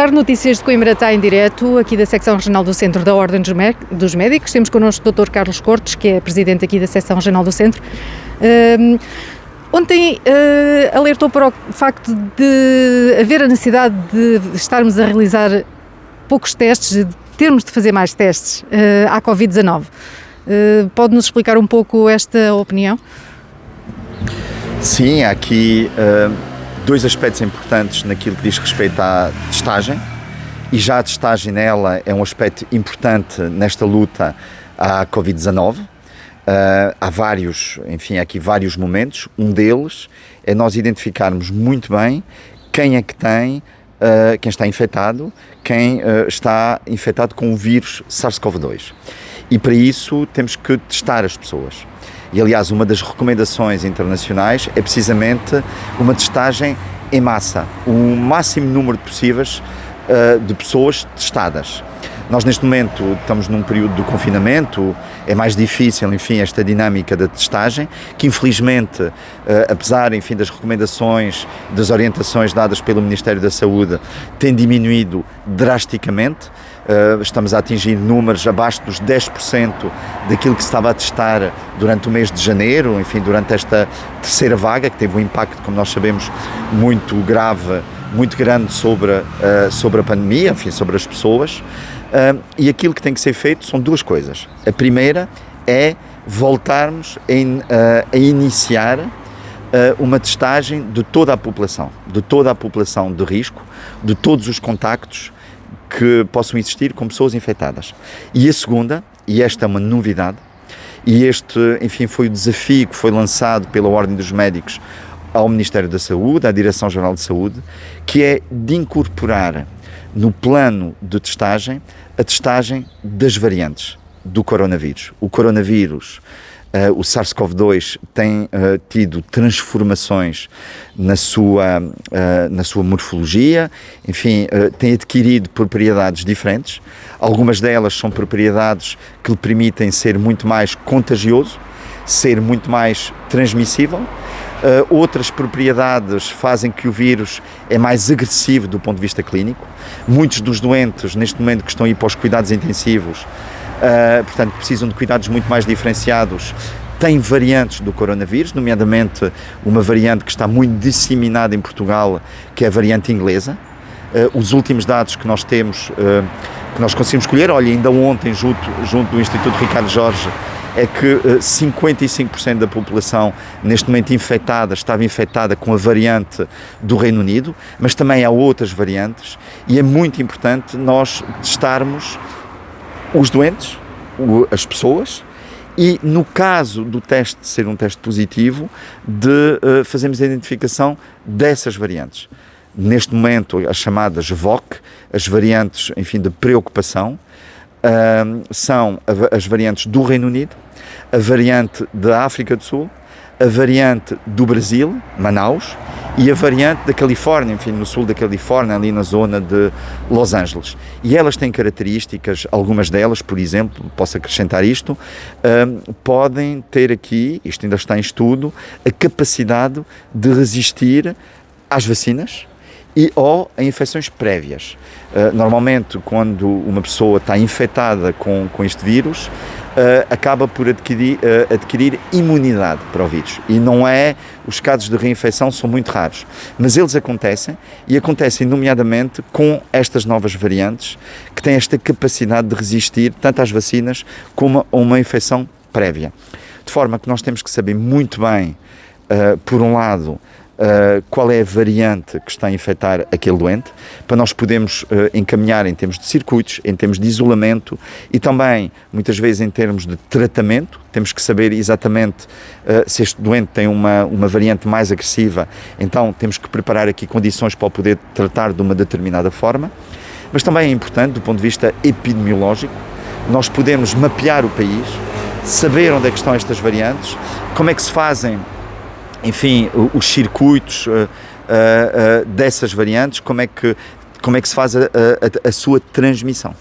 Rádio Notícias de Coimbra está em direto, aqui da secção regional do Centro da Ordem dos Médicos. Temos connosco o Dr. Carlos Cortes, que é presidente aqui da secção regional do Centro. Ontem alertou para o facto de haver a necessidade de estarmos a realizar poucos testes, de termos de fazer mais testes à Covid-19. Pode-nos explicar um pouco esta opinião? Sim, há aqui dois aspectos importantes naquilo que diz respeito à testagem, e já a testagem nela é um aspecto importante nesta luta à Covid-19. Há vários, aqui vários momentos. Um deles é nós identificarmos muito bem quem é que tem, quem está infectado, quem está infectado com o vírus SARS-CoV-2. E para isso temos que testar as pessoas. E, aliás, uma das recomendações internacionais é precisamente uma testagem em massa, o máximo número possíveis de pessoas testadas. Nós, neste momento, estamos num período de confinamento, é mais difícil, esta dinâmica da testagem, que infelizmente, apesar, das recomendações, das orientações dadas pelo Ministério da Saúde, tem diminuído drasticamente. Estamos a atingir números abaixo dos 10% daquilo que se estava a testar durante o mês de janeiro, durante esta terceira vaga, que teve um impacto, como nós sabemos, muito grave, muito grande sobre a pandemia, sobre as pessoas. E aquilo que tem que ser feito são duas coisas. A primeira é voltarmos a iniciar uma testagem de toda a população de risco, de todos os contactos que possam existir com pessoas infectadas. E a segunda, e esta é uma novidade, e este, foi o desafio que foi lançado pela Ordem dos Médicos ao Ministério da Saúde, à Direção-Geral de Saúde, que é de incorporar no plano de testagem a testagem das variantes do coronavírus. O coronavírus, o SARS-CoV-2, tem tido transformações na sua morfologia, tem adquirido propriedades diferentes. Algumas delas são propriedades que lhe permitem ser muito mais contagioso, ser muito mais transmissível. Outras propriedades fazem que o vírus é mais agressivo do ponto de vista clínico. Muitos dos doentes, neste momento, que estão a ir para os cuidados intensivos, portanto, precisam de cuidados muito mais diferenciados, têm variantes do coronavírus, nomeadamente uma variante que está muito disseminada em Portugal, que é a variante inglesa. Os últimos dados que nós temos, que nós conseguimos colher, ainda ontem, junto do Instituto Ricardo Jorge, é que 55% da população neste momento estava infectada com a variante do Reino Unido, mas também há outras variantes, e é muito importante nós testarmos os doentes, as pessoas, e no caso do teste ser um teste positivo, de fazermos a identificação dessas variantes. Neste momento, as chamadas VOC, as variantes, de preocupação, são as variantes do Reino Unido, a variante da África do Sul, a variante do Brasil, Manaus, e a variante da Califórnia, no sul da Califórnia, ali na zona de Los Angeles. E elas têm características, algumas delas, por exemplo, posso acrescentar isto, podem ter aqui, isto ainda está em estudo, a capacidade de resistir às vacinas ou a infecções prévias. Normalmente, quando uma pessoa está infectada com este vírus, acaba por adquirir imunidade para o vírus. E não é, os casos de reinfecção são muito raros, mas eles acontecem, e acontecem nomeadamente com estas novas variantes, que têm esta capacidade de resistir tanto às vacinas como a uma infecção prévia. De forma que nós temos que saber muito bem, por um lado, qual é a variante que está a infectar aquele doente, para nós podermos encaminhar em termos de circuitos, em termos de isolamento, e também, muitas vezes, em termos de tratamento. Temos que saber exatamente se este doente tem uma variante mais agressiva, então temos que preparar aqui condições para o poder tratar de uma determinada forma. Mas também é importante, do ponto de vista epidemiológico, nós podermos mapear o país, saber onde é que estão estas variantes, como é que se fazem os circuitos dessas variantes, como é que se faz a sua transmissão.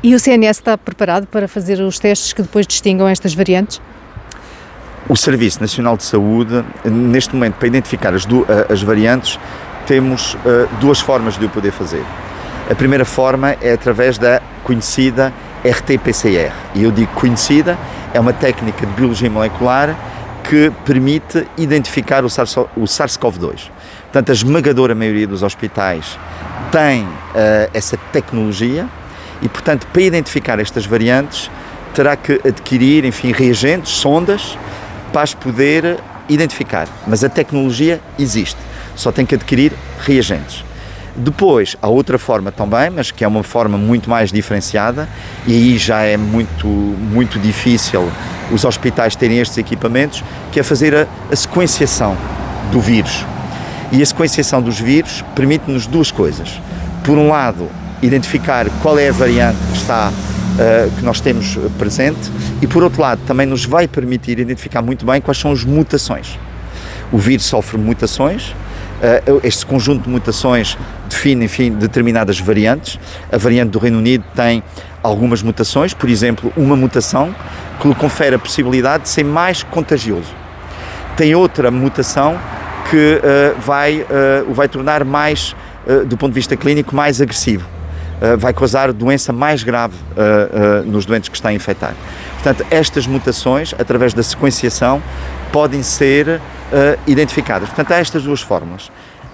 E o CNS está preparado para fazer os testes que depois distingam estas variantes? O Serviço Nacional de Saúde, neste momento, para identificar as variantes, temos duas formas de o poder fazer. A primeira forma é através da conhecida RT-PCR. E eu digo conhecida, é uma técnica de biologia molecular que permite identificar o SARS-CoV-2. Portanto, a esmagadora maioria dos hospitais tem essa tecnologia e, portanto, para identificar estas variantes, terá que adquirir, enfim, reagentes, sondas, para as poder identificar. Mas a tecnologia existe, só tem que adquirir reagentes. Depois, há outra forma também, mas que é uma forma muito mais diferenciada, e aí já é muito difícil os hospitais terem estes equipamentos, que é fazer a sequenciação do vírus. E a sequenciação dos vírus permite-nos duas coisas. Por um lado, identificar qual é a variante que nós temos presente, e por outro lado, também nos vai permitir identificar muito bem quais são as mutações. O vírus sofre mutações. Este conjunto de mutações define, enfim, determinadas variantes. A variante do Reino Unido tem algumas mutações, por exemplo, uma mutação que lhe confere a possibilidade de ser mais contagioso. Tem outra mutação que o vai tornar mais, do ponto de vista clínico, mais agressivo. Vai causar doença mais grave nos doentes que está a infectar. Portanto, estas mutações, através da sequenciação, podem ser identificadas. Portanto, há estas duas fórmulas.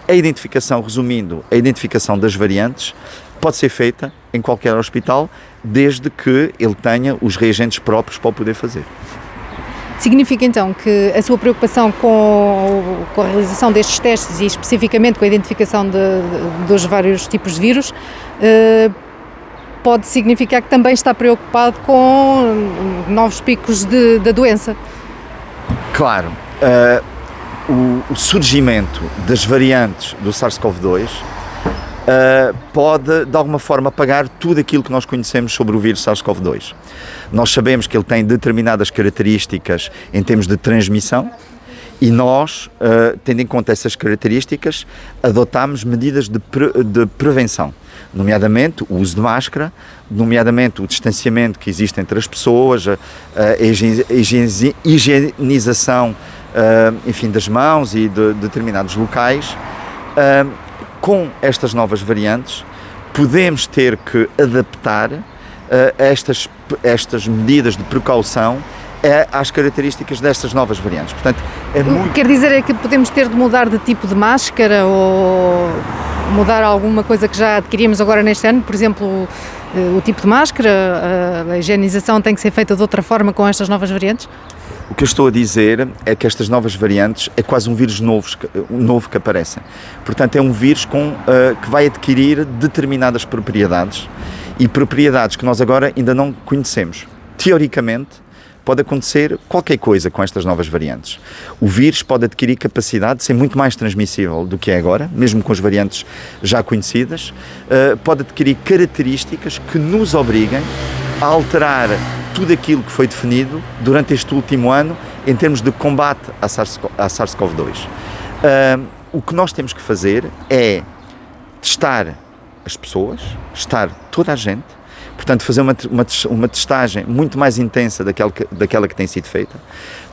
A identificação, resumindo, a identificação das variantes pode ser feita em qualquer hospital, desde que ele tenha os reagentes próprios para o poder fazer. Significa então que a sua preocupação com a realização destes testes e especificamente com a identificação dos vários tipos de vírus pode significar que também está preocupado com novos picos da doença? Claro. O surgimento das variantes do SARS-CoV-2 pode, de alguma forma, apagar tudo aquilo que nós conhecemos sobre o vírus SARS-CoV-2. Nós sabemos que ele tem determinadas características em termos de transmissão e nós, tendo em conta essas características, adotamos medidas de prevenção, nomeadamente o uso de máscara, nomeadamente o distanciamento que existe entre as pessoas, a higienização, enfim, das mãos e de determinados locais. Com estas novas variantes, podemos ter que adaptar estas medidas de precaução às características destas novas variantes. Portanto, Quer dizer é que podemos ter de mudar de tipo de máscara ou mudar alguma coisa que já adquirimos agora neste ano? Por exemplo, o tipo de máscara, a higienização tem que ser feita de outra forma com estas novas variantes? O que eu estou a dizer é que estas novas variantes é quase um vírus novo que aparece. Portanto, é um vírus que vai adquirir determinadas propriedades e propriedades que nós agora ainda não conhecemos. Teoricamente, pode acontecer qualquer coisa com estas novas variantes. O vírus pode adquirir capacidade de ser muito mais transmissível do que é agora, mesmo com as variantes já conhecidas. Pode adquirir características que nos obriguem a alterar tudo aquilo que foi definido durante este último ano em termos de combate à SARS-CoV-2. O que nós temos que fazer é testar as pessoas, testar toda a gente, portanto fazer uma testagem muito mais intensa daquela que tem sido feita,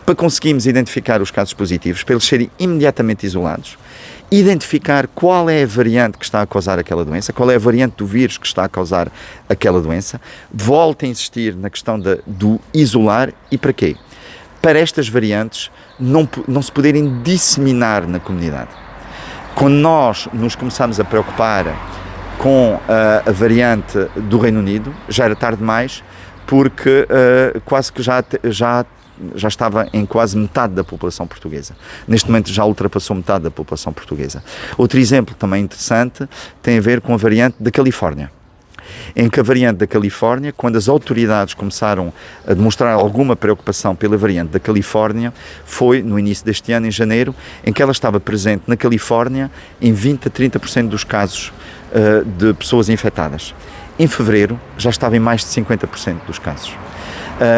para conseguirmos identificar os casos positivos, para eles serem imediatamente isolados, identificar qual é a variante que está a causar aquela doença, qual é a variante do vírus que está a causar aquela doença. Volto a insistir na questão do isolar. E para quê? Para estas variantes não se poderem disseminar na comunidade. Quando nós nos começamos a preocupar com a variante do Reino Unido, já era tarde demais, porque quase que já estava em quase metade da população portuguesa. Neste momento já ultrapassou metade da população portuguesa. Outro exemplo também interessante tem a ver com a variante da Califórnia, em que a variante da Califórnia, quando as autoridades começaram a demonstrar alguma preocupação pela variante da Califórnia, foi no início deste ano, em janeiro, em que ela estava presente na Califórnia em 20 a 30% dos casos de pessoas infectadas. Em fevereiro já estava em mais de 50% dos casos.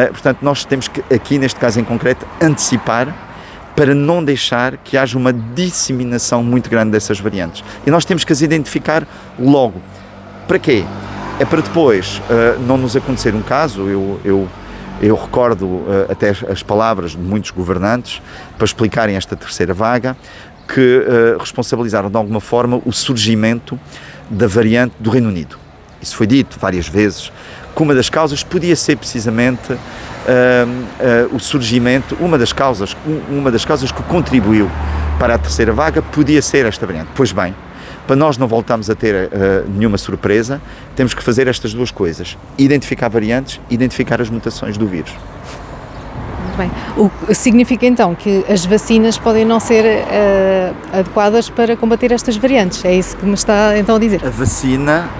Portanto, nós temos que, aqui neste caso em concreto, antecipar para não deixar que haja uma disseminação muito grande dessas variantes. E nós temos que as identificar logo. Para quê? É para depois não nos acontecer um caso. Eu recordo até as palavras de muitos governantes para explicarem esta terceira vaga. que responsabilizaram de alguma forma o surgimento da variante do Reino Unido. Isso foi dito várias vezes, que uma das causas podia ser precisamente o surgimento, uma das causas que contribuiu para a terceira vaga podia ser esta variante. Pois bem, para nós não voltarmos a ter nenhuma surpresa, temos que fazer estas duas coisas: identificar variantes, identificar as mutações do vírus. Muito bem. O que significa então que as vacinas podem não ser adequadas para combater estas variantes? É isso que me está então a dizer?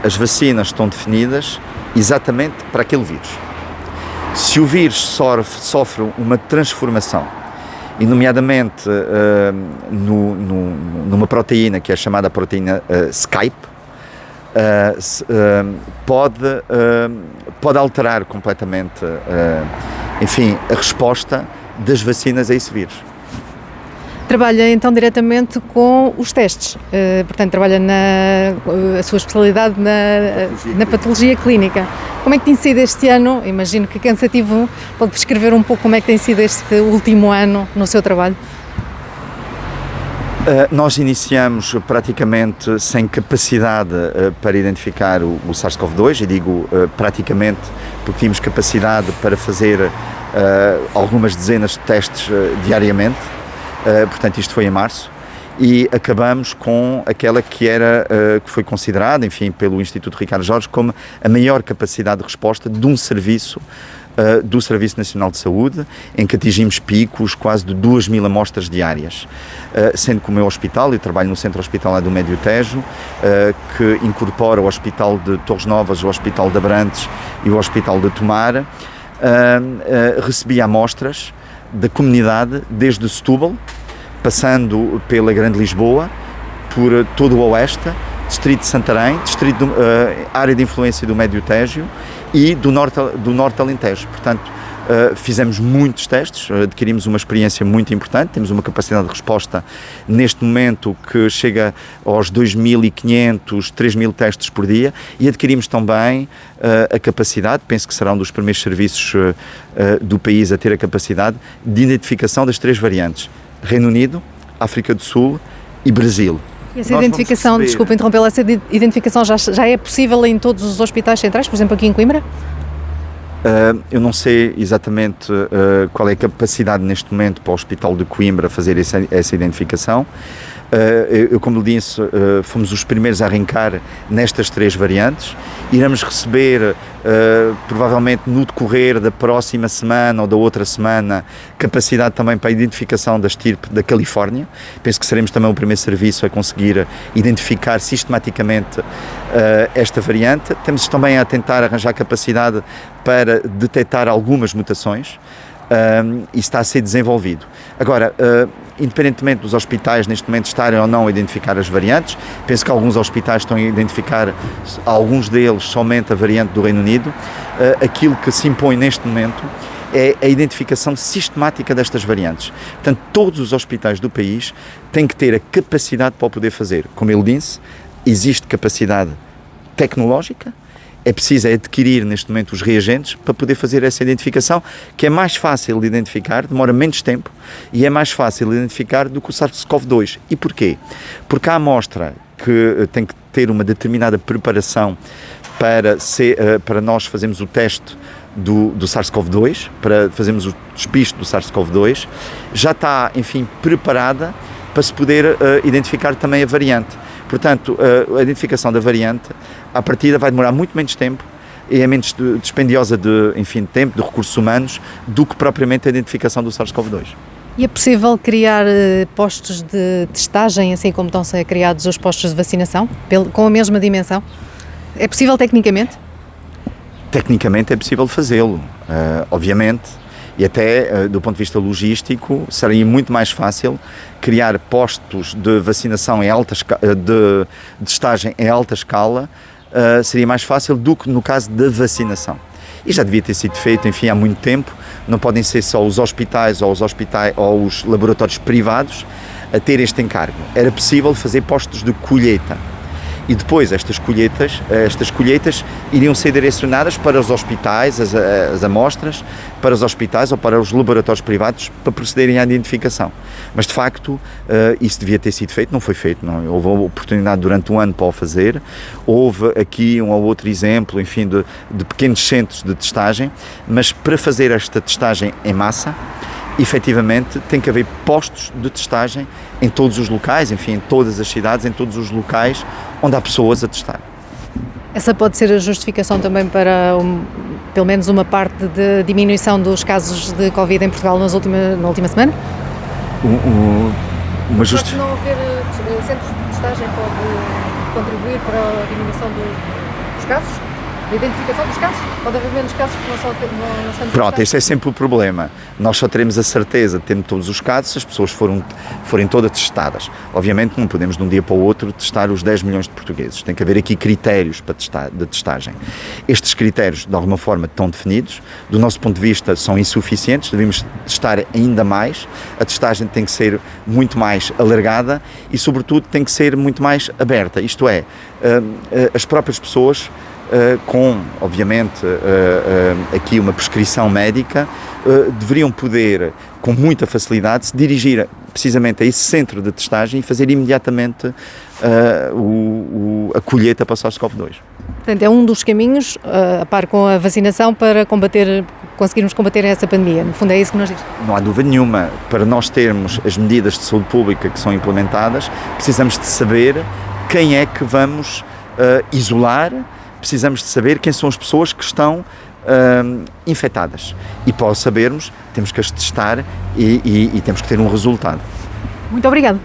As vacinas estão definidas exatamente para aquele vírus. Se o vírus sofre uma transformação, e nomeadamente numa proteína que é chamada proteína Skype, pode alterar completamente a resposta das vacinas a esse vírus. Trabalha então diretamente com os testes, portanto trabalha a sua especialidade na patologia clínica. Como é que tem sido este ano? Imagino que cansativo. Pode descrever um pouco como é que tem sido este último ano no seu trabalho? Nós iniciamos praticamente sem capacidade para identificar o SARS-CoV-2, e digo praticamente porque tínhamos capacidade para fazer algumas dezenas de testes diariamente. Portanto, isto foi em março, e acabamos com aquela que foi considerada, enfim, pelo Instituto Ricardo Jorge, como a maior capacidade de resposta de um serviço do Serviço Nacional de Saúde, em que atingimos picos quase de 2.000 amostras diárias, sendo que o meu hospital, eu trabalho no Centro Hospitalar do Médio Tejo, que incorpora o Hospital de Torres Novas, o Hospital de Abrantes e o Hospital de Tomar, recebia amostras da comunidade desde Setúbal, passando pela Grande Lisboa, por todo o Oeste, Distrito de Santarém, área de influência do Médio Tejo e do Norte Alentejo. Portanto, fizemos muitos testes, adquirimos uma experiência muito importante, temos uma capacidade de resposta neste momento que chega aos 2.500, 3.000 testes por dia, e adquirimos também a capacidade, penso que será um dos primeiros serviços do país a ter a capacidade de identificação das 3 variantes: Reino Unido, África do Sul e Brasil. E essa identificação, desculpa interrompê-la, essa identificação já é possível em todos os hospitais centrais, por exemplo aqui em Coimbra? Eu não sei exatamente qual é a capacidade neste momento para o Hospital de Coimbra fazer essa identificação. Eu, como lhe disse, fomos os primeiros a arrancar nestas 3 variantes. Iremos receber, provavelmente no decorrer da próxima semana ou da outra semana, capacidade também para a identificação da estirpe da Califórnia. Penso que seremos também o primeiro serviço a conseguir identificar sistematicamente esta variante. Temos também a tentar arranjar capacidade para detectar algumas mutações. Isso está a ser desenvolvido. Agora, independentemente dos hospitais neste momento estarem ou não a identificar as variantes, penso que alguns hospitais estão a identificar, alguns deles, somente a variante do Reino Unido. Aquilo que se impõe neste momento é a identificação sistemática destas variantes. Portanto, todos os hospitais do país têm que ter a capacidade para o poder fazer. Como ele disse, existe capacidade tecnológica. É preciso adquirir neste momento os reagentes para poder fazer essa identificação, que é mais fácil de identificar, demora menos tempo e é mais fácil de identificar do que o SARS-CoV-2. E porquê? Porque a amostra que tem que ter uma determinada preparação para nós fazermos o teste do SARS-CoV-2, para fazermos o despiste do SARS-CoV-2, já está, enfim, preparada para se poder identificar também a variante. Portanto, a identificação da variante, à partida, vai demorar muito menos tempo e é menos dispendiosa de tempo, de recursos humanos, do que propriamente a identificação do SARS-CoV-2. E é possível criar postos de testagem, assim como estão a ser criados os postos de vacinação, com a mesma dimensão? É possível tecnicamente? Tecnicamente é possível fazê-lo, obviamente. E até, do ponto de vista logístico, seria muito mais fácil criar postos de vacinação de testagem em alta escala, seria mais fácil do que no caso da vacinação. E já devia ter sido feito, há muito tempo. Não podem ser só os hospitais ou os laboratórios privados a ter este encargo. Era possível fazer postos de colheita. e depois estas colheitas iriam ser direcionadas para os hospitais, as amostras, para os hospitais ou para os laboratórios privados para procederem à identificação. Mas de facto isso devia ter sido feito, não foi feito, não. Houve a oportunidade durante um ano para o fazer, houve aqui um ou outro exemplo, enfim, de pequenos centros de testagem, mas para fazer esta testagem em massa, efetivamente tem que haver postos de testagem em todos os locais, enfim, em todas as cidades, em todos os locais onde há pessoas a testar. Essa pode ser a justificação também para, pelo menos, uma parte de diminuição dos casos de Covid em Portugal na última semana? Uma justificação. Se não haver centros de testagem pode contribuir para a diminuição dos casos? A identificação dos casos? Pode haver menos casos que não estão Pronto, esse é sempre o problema. Nós só teremos a certeza de termos todos os casos se as pessoas forem todas testadas. Obviamente não podemos de um dia para o outro testar os 10 milhões de portugueses. Tem que haver aqui critérios de testagem. Estes critérios, de alguma forma, estão definidos. Do nosso ponto de vista, são insuficientes. Devemos testar ainda mais. A testagem tem que ser muito mais alargada e, sobretudo, tem que ser muito mais aberta. Isto é, as próprias pessoas com, obviamente, aqui uma prescrição médica, deveriam poder, com muita facilidade, se dirigir precisamente a esse centro de testagem e fazer imediatamente a colheita para o SARS-CoV-2. Portanto, é um dos caminhos, a par com a vacinação, para conseguirmos combater essa pandemia. No fundo, é isso que nos diz. Não há dúvida nenhuma. Para nós termos as medidas de saúde pública que são implementadas, precisamos de saber quem é que vamos isolar. Precisamos de saber quem são as pessoas que estão infectadas. E para o sabermos, temos que as testar e temos que ter um resultado. Muito obrigado.